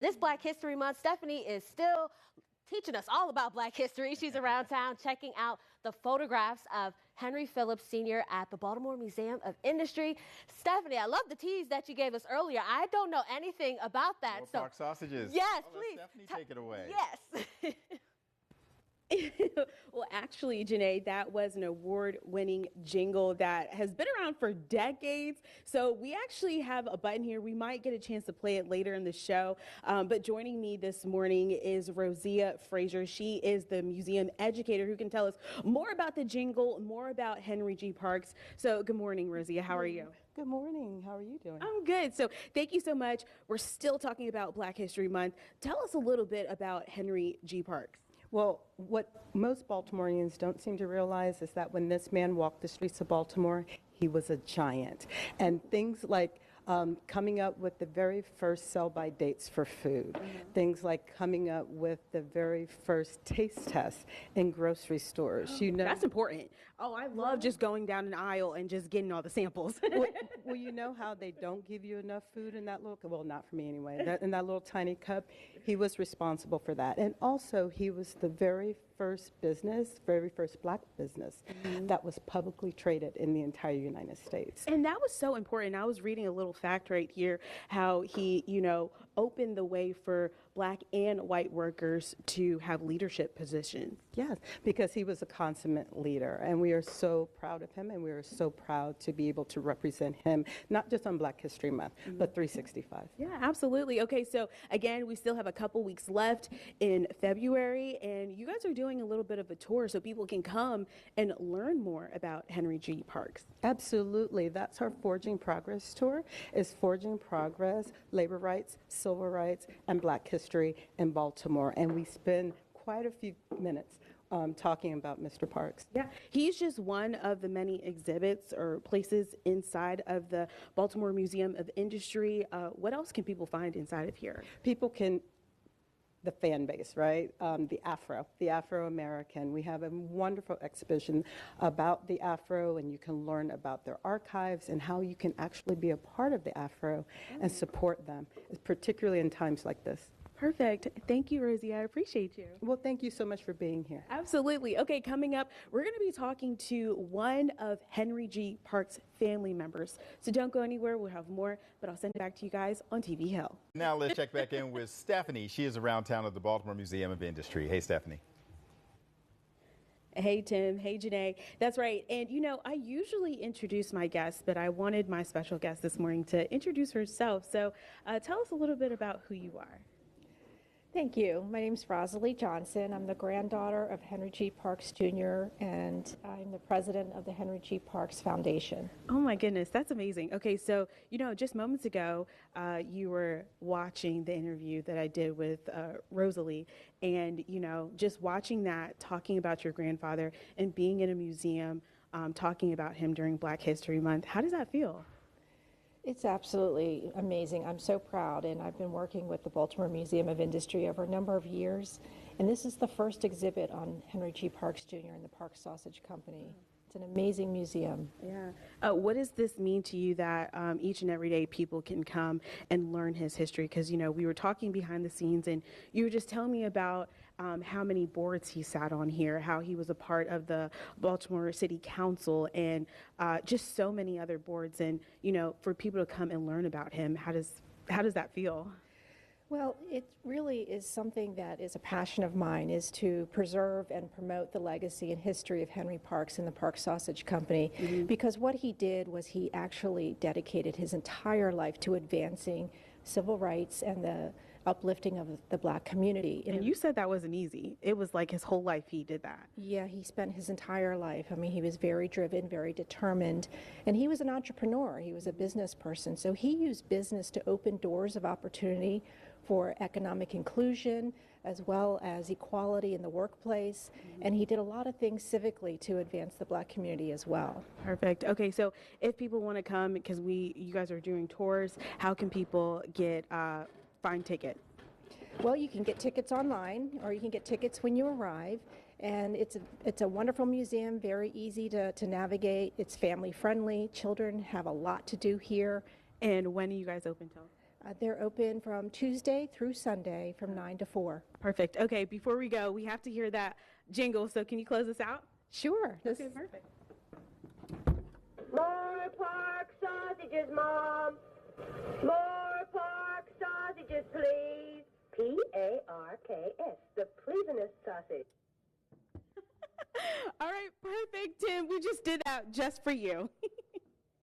This Black History Month, Stephanie is still teaching us all about Black history. She's around town checking out the photographs of Henry Phillips Sr. at the Baltimore Museum of Industry. Stephanie, I love the tease that you gave us earlier. I don't know anything about that. More park sausages. Yes, I'll please. let Stephanie take it away. Yes. Well, actually, Janae, that was an award-winning jingle that has been around for decades. So we actually have a button here. We might get a chance to play it later in the show. But joining me this morning is Rosia Frazier. She is the museum educator who can tell us more about the jingle, more about Henry G. Parks. So good morning, Rosia. How are you? Good morning. How are you doing? I'm good. So thank you so much. We're still talking about Black History Month. Tell us a little bit about Henry G. Parks. Well, what most Baltimoreans don't seem to realize is that when this man walked the streets of Baltimore, he was a giant. And things like coming up with the very first sell-by dates for food, things like coming up with the very first taste test in grocery stores. You know, That's important. Oh, I love just going down an aisle and just getting all the samples. well, you know how they don't give you enough food in that little, well, not for me anyway, in that little tiny cup. He was responsible for that. And also, he was the very first Black business that was publicly traded in the entire United States. And that was so important. I was reading a little fact right here, how he, opened the way for Black and white workers to have leadership positions. Yes, because he was a consummate leader, and we are so proud of him, and we are so proud to be able to represent him, not just on Black History Month, but 365. Yeah, absolutely. Okay, so again, we still have a couple weeks left in February, and you guys are doing a little bit of a tour so people can come and learn more about Henry G. Parks. Absolutely. That's our Forging Progress tour, is Forging Progress, Labor Rights, Civil Rights, and Black History in Baltimore. And we spend quite a few minutes talking about Mr. Parks. Yeah, he's just one of the many exhibits or places inside of the Baltimore Museum of Industry. What else can people find inside of here? People can, the fan base, right? The Afro-American. We have a wonderful exhibition about the Afro, and you can learn about their archives and how you can actually be a part of the Afro and support them, particularly in times like this. Perfect. Thank you, Rosie. I appreciate you. Well, thank you so much for being here. Absolutely. Okay, coming up, we're going to be talking to one of Henry G. Parks' family members. So don't go anywhere. We'll have more, but I'll send it back to you guys on TV Hill. Now let's check back in with Stephanie. She is around town at the Baltimore Museum of Industry. Hey, Stephanie. Hey, Tim. Hey, Janae. That's right. And, I usually introduce my guests, but I wanted my special guest this morning to introduce herself. So tell us a little bit about who you are. Thank you. My name is Rosalie Johnson. I'm the granddaughter of Henry G. Parks Jr., and I'm the president of the Henry G. Parks Foundation. Oh, my goodness. That's amazing. Okay, so, just moments ago, you were watching the interview that I did with Rosalie, and, just watching that, talking about your grandfather and being in a museum, talking about him during Black History Month. How does that feel? It's absolutely amazing. I'm so proud, and I've been working with the Baltimore Museum of Industry over a number of years, and this is the first exhibit on Henry G. Parks Jr. and the Parks Sausage Company. It's an amazing museum. Yeah. What does this mean to you that each and every day people can come and learn his history? Because, we were talking behind the scenes, and you were just telling me about how many boards he sat on here, how he was a part of the Baltimore City Council, and just so many other boards. And, for people to come and learn about him, how does that feel? Well, it really is something that is a passion of mine, is to preserve and promote the legacy and history of Henry Parks and the Parks Sausage Company, because what he did was he actually dedicated his entire life to advancing civil rights and the uplifting of the Black community. And you said that wasn't easy. It was like his whole life he did that. Yeah, he spent his entire life. I mean, he was very driven, very determined, and he was an entrepreneur. He was a business person. So he used business to open doors of opportunity for economic inclusion as well as equality in the workplace. And he did a lot of things civically to advance the Black community as well. Perfect. Okay, so if people want to come, because you guys are doing tours, how can people get find ticket? Well, you can get tickets online, or you can get tickets when you arrive. And it's a wonderful museum, very easy to navigate. It's family friendly. Children have a lot to do here. And when are you guys open till? They're open from Tuesday through Sunday from 9 to 4. Perfect. Okay, before we go, we have to hear that jingle. So can you close us out? Sure. Okay, perfect. More pork sausages, Mom. More pork sausages, please. P-A-R-K-S, the pleasantest sausage. All right, perfect, Tim. We just did that just for you.